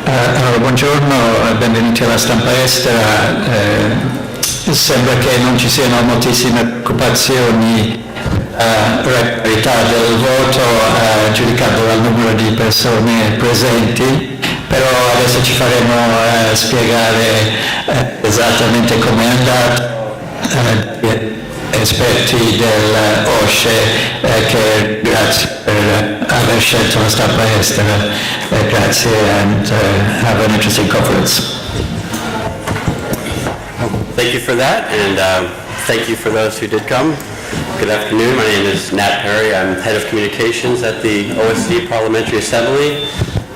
Allora, buongiorno, benvenuti alla stampa estera. Sembra che non ci siano moltissime preoccupazioni regolarità del voto giudicato dal numero di persone presenti, però adesso ci faremo spiegare esattamente com'è andato esperti del OSCE che grazie per aver scelto la stampa estera. Grazie and have an interesting conference. Thank you for that, and thank you for those who did come. Good afternoon. My name is Nat Perry. I'm head of communications at the OSCE Parliamentary Assembly,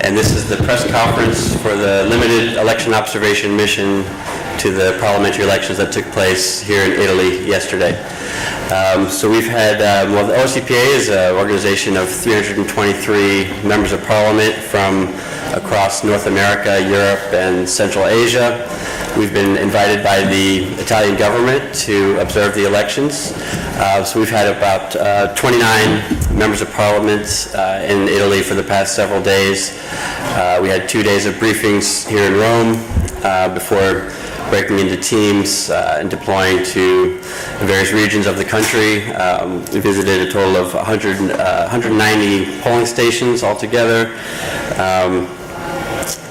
and this is the press conference for the limited election observation mission to the parliamentary elections that took place here in Italy yesterday. So we've had, well, the OSCE PA is an organization of 323 members of parliament from across North America, Europe, and Central Asia. We've been invited by the Italian government to observe the elections. So we've had about 29 members of parliament in Italy for the past several days. We had 2 days of briefings here in Rome before breaking into teams and deploying to various regions of the country. We visited a total of 190 polling stations altogether.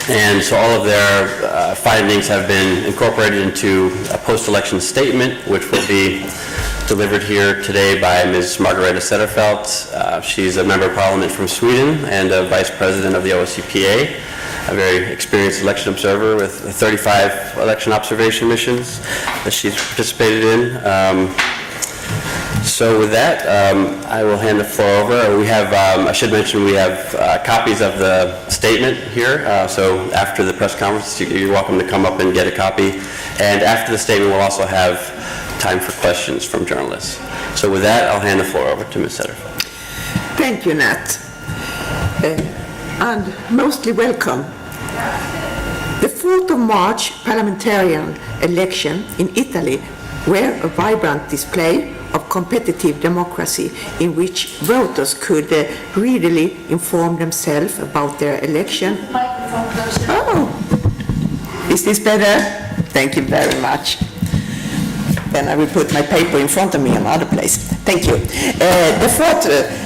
And so all of their findings have been incorporated into a post-election statement, which will be delivered here today by Ms. Margareta Cederfelt. She's a member of parliament from Sweden and a vice president of the OSCE PA, a very experienced election observer with 35 election observation missions that she's participated in. So with that, I will hand the floor over. We have, I should mention, we have copies of the statement here. So after the press conference, you're welcome to come up and get a copy. And after the statement, we'll also have time for questions from journalists. So with that, I'll hand the floor over to Ms. Cederfelt. Thank you, Nat. And mostly welcome. The 4th of March parliamentarian election in Italy were a vibrant display of competitive democracy in which voters could readily inform themselves about their election. Oh, is this better? Thank you very much. Then I will put my paper in front of me in another place. Thank you. The 4th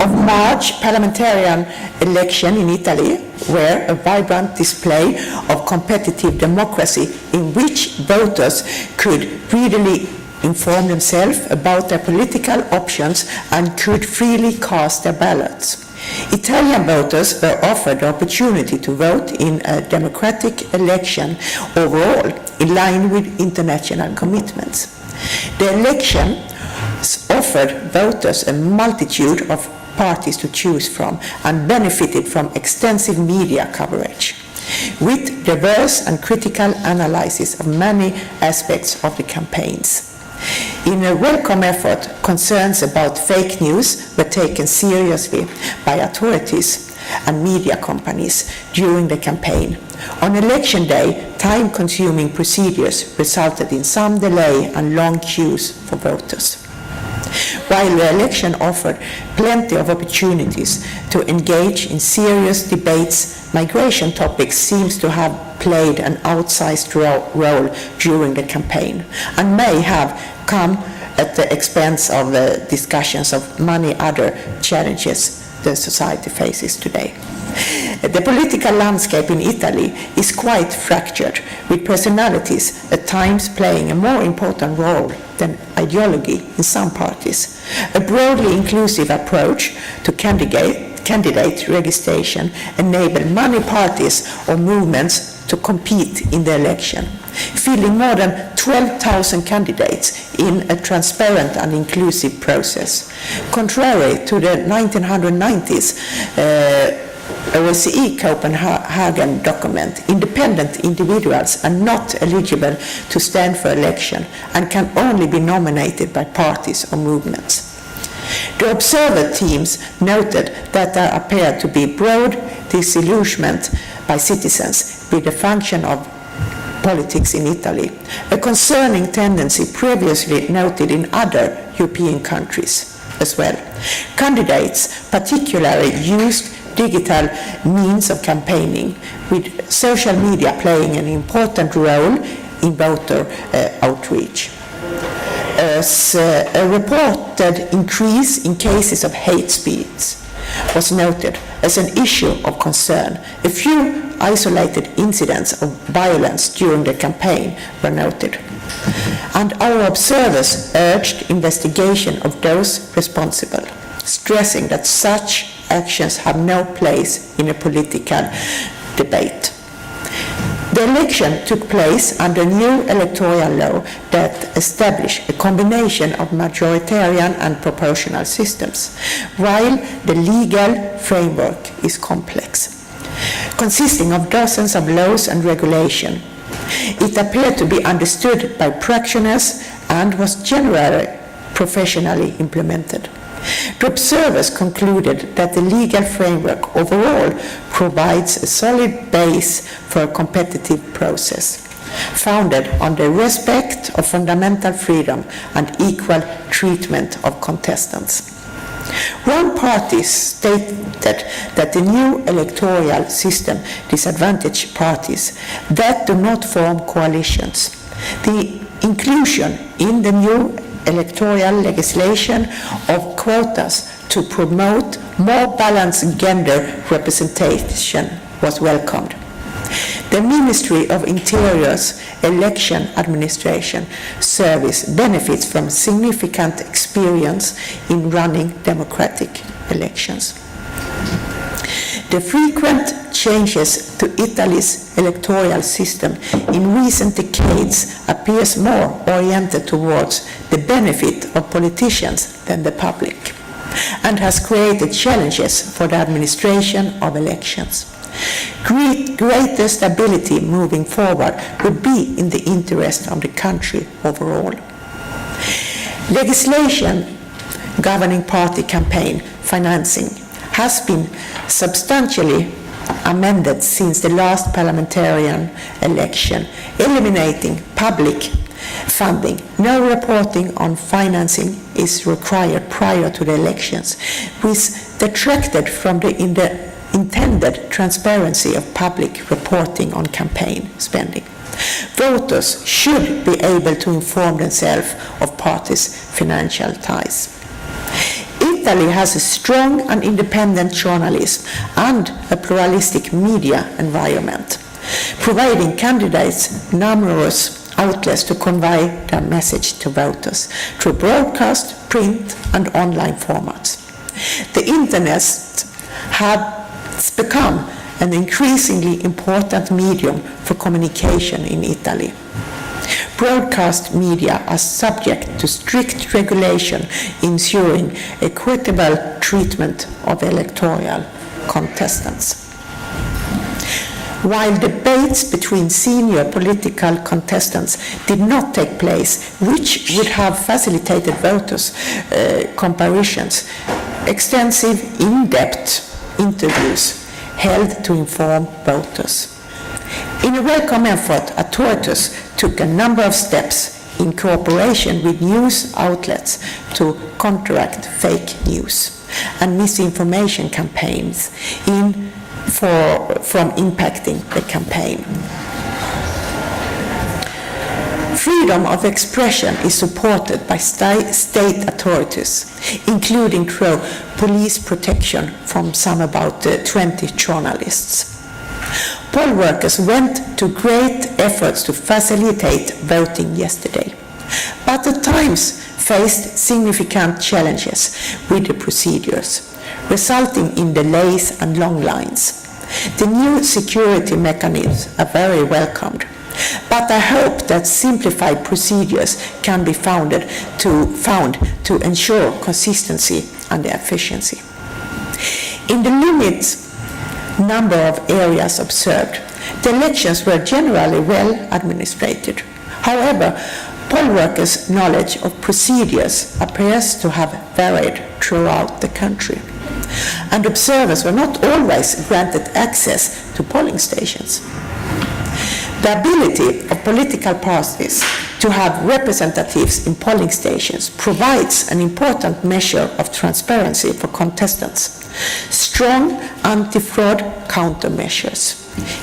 of March parliamentarian election in Italy were a vibrant display of competitive democracy in which voters could readily inform themselves about their political options and could freely cast their ballots. Italian voters were offered the opportunity to vote in a democratic election overall, in line with international commitments. The election offered voters a multitude of parties to choose from and benefited from extensive media coverage, with diverse and critical analysis of many aspects of the campaigns. In a welcome effort, concerns about fake news were taken seriously by authorities and media companies during the campaign. On election day, time-consuming procedures resulted in some delay and long queues for voters. While the election offered plenty of opportunities to engage in serious debates, migration topics seems to have played an outsized role during the campaign and may have come at the expense of the discussions of many other challenges the society faces today. The political landscape in Italy is quite fractured, with personalities at times playing a more important role than ideology in some parties. A broadly inclusive approach to candidate registration enabled many parties or movements to compete in the election, filling more than 12,000 candidates in a transparent and inclusive process. Contrary to the 1990s OSCE Copenhagen document, independent individuals are not eligible to stand for election and can only be nominated by parties or movements. The observer teams noted that there appeared to be broad disillusionment by citizens with the function of politics in Italy, a concerning tendency previously noted in other European countries as well. Candidates particularly used digital means of campaigning, with social media playing an important role in voter outreach. As a reported increase in cases of hate speech was noted as an issue of concern. A few isolated incidents of violence during the campaign were noted. And our observers urged investigation of those responsible, stressing that such actions have no place in a political debate. The election took place under a new electoral law that established a combination of majoritarian and proportional systems, while the legal framework is complex, consisting of dozens of laws and regulations. It appeared to be understood by practitioners and was generally professionally implemented. The observers concluded that the legal framework overall provides a solid base for a competitive process, founded on the respect of fundamental freedom and equal treatment of contestants. One party stated that the new electoral system disadvantages parties that do not form coalitions. The inclusion in the new electoral legislation of quotas to promote more balanced gender representation was welcomed. The Ministry of Interior's Election Administration Service benefits from significant experience in running democratic elections. The frequent changes to Italy's electoral system in recent decades appears more oriented towards the benefit of politicians than the public, and has created challenges for the administration of elections. Greater stability moving forward would be in the interest of the country overall. Legislation governing party campaign financing has been substantially amended since the last parliamentary election, eliminating public funding. No reporting on financing is required prior to the elections, which detracted from the intended transparency of public reporting on campaign spending. Voters should be able to inform themselves of parties' financial ties. Italy has a strong and independent journalism and a pluralistic media environment, providing candidates numerous outlets to convey their message to voters through broadcast, print, and online formats. The Internet has become an increasingly important medium for communication in Italy. Broadcast media are subject to strict regulation, ensuring equitable treatment of electoral contestants. While debates between senior political contestants did not take place, which would have facilitated voters' comparisons, extensive, in-depth interviews held to inform voters. In a welcome effort, authorities took a number of steps in cooperation with news outlets to counteract fake news and misinformation campaigns from impacting the campaign. Freedom of expression is supported by state authorities, including through police protection from some about 20 journalists. Poll workers went to great efforts to facilitate voting yesterday, but at times faced significant challenges with the procedures, resulting in delays and long lines. The new security mechanisms are very welcomed, but I hope that simplified procedures can be found to ensure consistency and efficiency. In the limited number of areas observed, the elections were generally well administered. However, poll workers' knowledge of procedures appears to have varied throughout the country, and observers were not always granted access to polling stations. The ability of political parties to have representatives in polling stations provides an important measure of transparency for contestants, Strong anti-fraud countermeasures,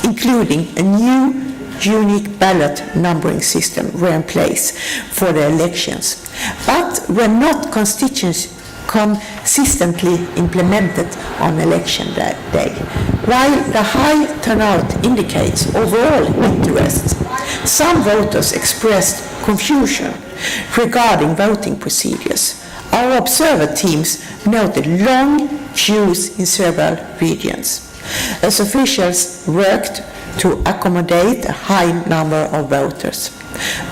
including a new unique ballot numbering system were in place for the elections, but were not consistently implemented on election day. While the high turnout indicates overall interest, some voters expressed confusion regarding voting procedures. Our observer teams noted long queues in several regions, as officials worked to accommodate a high number of voters.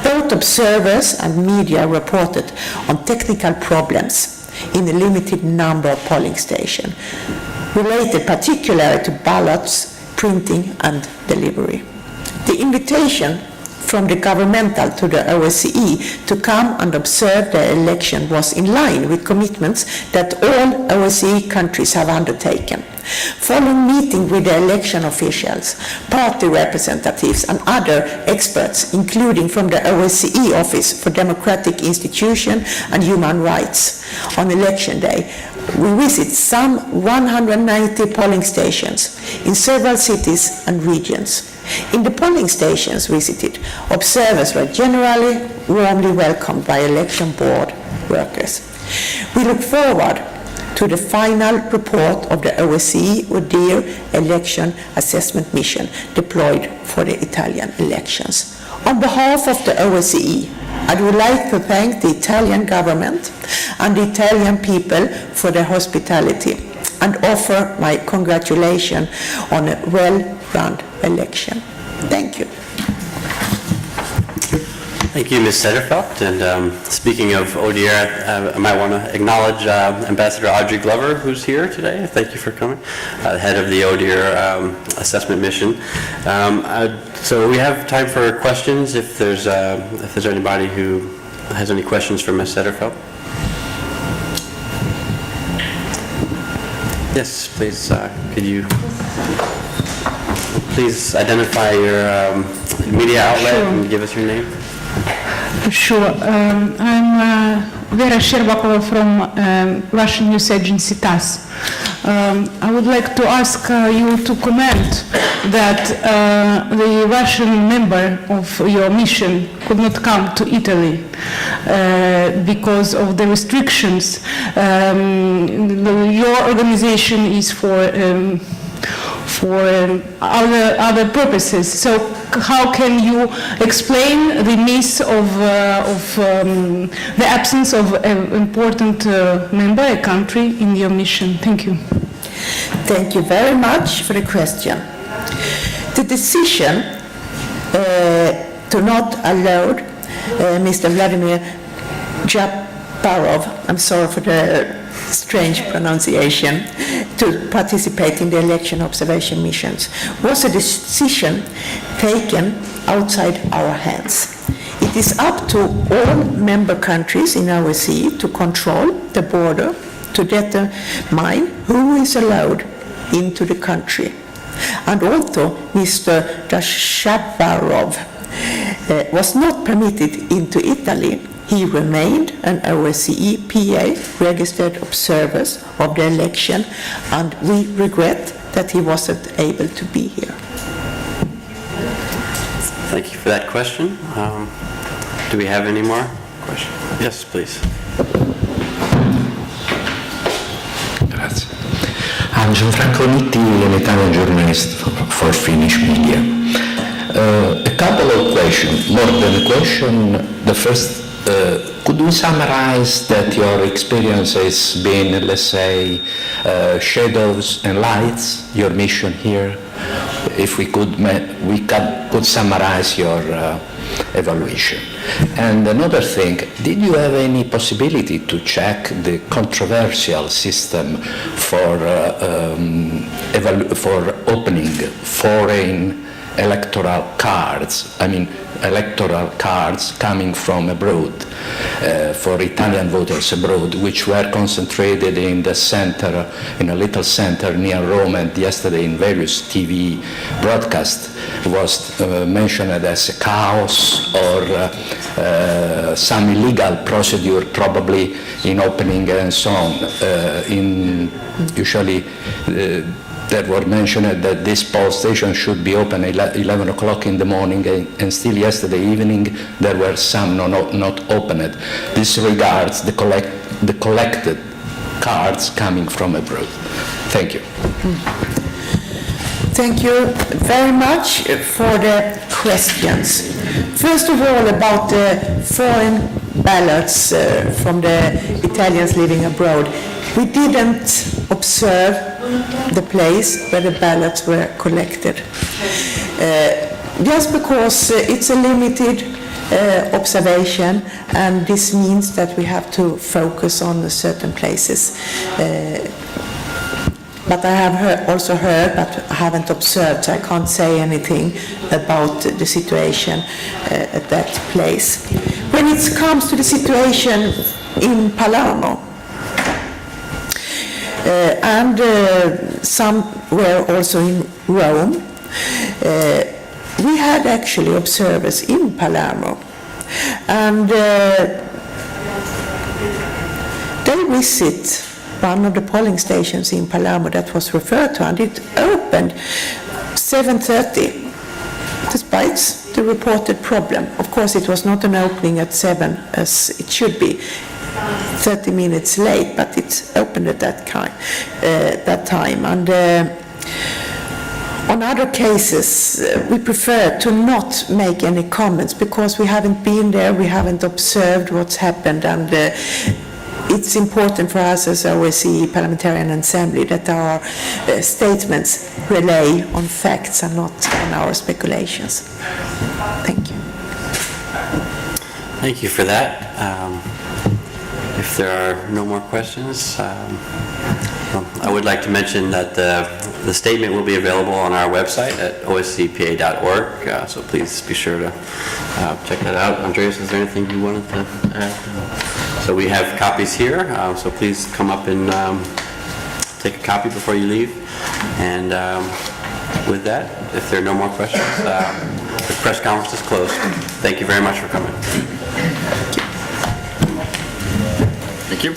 Both observers and media reported on technical problems in a limited number of polling stations, related particularly to ballots, printing and delivery. The invitation from the governmental to the OSCE to come and observe the election was in line with commitments that all OSCE countries have undertaken. Following meeting with the election officials, party representatives and other experts, including from the OSCE Office for Democratic Institutions and Human Rights, on election day, we visit some 190 polling stations in several cities and regions. In the polling stations visited, observers were generally warmly welcomed by election board workers. We look forward to the final report of the OSCE ODIHR election assessment mission deployed for the Italian elections. On behalf of the OSCE, I would like to thank the Italian government and the Italian people for their hospitality and offer my congratulations on a well-run election. Thank you. Thank you, Ms. Cederfelt. And speaking of ODIHR, I might want to acknowledge Ambassador Audrey Glover, who's here today. Thank you for coming. Head of the ODIHR assessment mission. So we have time for questions. If there's anybody who has any questions for Ms. Cederfelt. Yes, please. Could you please identify your media outlet and give us your name? Sure. I'm Vera Sherbakova from Russian news agency TASS. I would like to ask you to comment that the Russian member of your mission could not come to Italy because of the restrictions. Your organization is for other purposes. So how can you explain the miss of the absence of an important member, a country, in your mission? Thank you. Thank you very much for the question. The decision to not allow Mr. Vladimir Japarov, I'm sorry for the strange pronunciation, to participate in the election observation missions was a decision taken outside our hands. It is up to all member countries in OSCE to control the border to determine who is allowed into the country. And although Mr. Jashavarov was not permitted into Italy, he remained an OSCE PA registered observer of the election, and we regret that he wasn't able to be here. Thank you for that question. Do we have any more questions? Yes, please. Grazie. I'm Gianfranco Nitti, an Italian journalist for Finnish media. A couple of questions, more than a question. The first, could we summarize that your experience has been, let's say, shadows and lights, your mission here? If we could summarize your evaluation. And another thing, did you have any possibility to check the controversial system for opening foreign electoral cards, electoral cards coming from abroad for Italian voters abroad, which were concentrated in the center, in a little center near Rome, and yesterday in various TV broadcasts was mentioned as a chaos or some illegal procedure, probably in opening and so on. Usually there were mentioned that this poll station should be open at 11 o'clock in the morning, and still yesterday evening there were some not opened. This regards the collected cards coming from abroad. Thank you. Thank you very much for the questions. First of all, about the foreign ballots from the Italians living abroad. We didn't observe the place where the ballots were collected. Just because it's a limited observation, and this means that we have to focus on certain places. But I have also heard, but I haven't observed, so I can't say anything about the situation at that place. When it comes to the situation in Palermo, and some were also in Rome, we had actually observers in Palermo, and they visit one of the polling stations in Palermo that was referred to, and it opened 7:30, despite the reported problem. Of course, it was not an opening at 7 as it should be, 30 minutes late, but it opened at that time. And on other cases, we prefer to not make any comments because we haven't been there, we haven't observed what's happened, and it's important for us as OSCE Parliamentarian Assembly that our statements rely on facts and not on our speculations. Thank you. Thank you for that. If there are no more questions, I would like to mention that the statement will be available on our website at oscepa.org, so please be sure to check that out. Andreas, is there anything you wanted to add? So we have copies here, so please come up and take a copy before you leave. And with that, if there are no more questions, the press conference is closed. Thank you very much for coming. Thank you.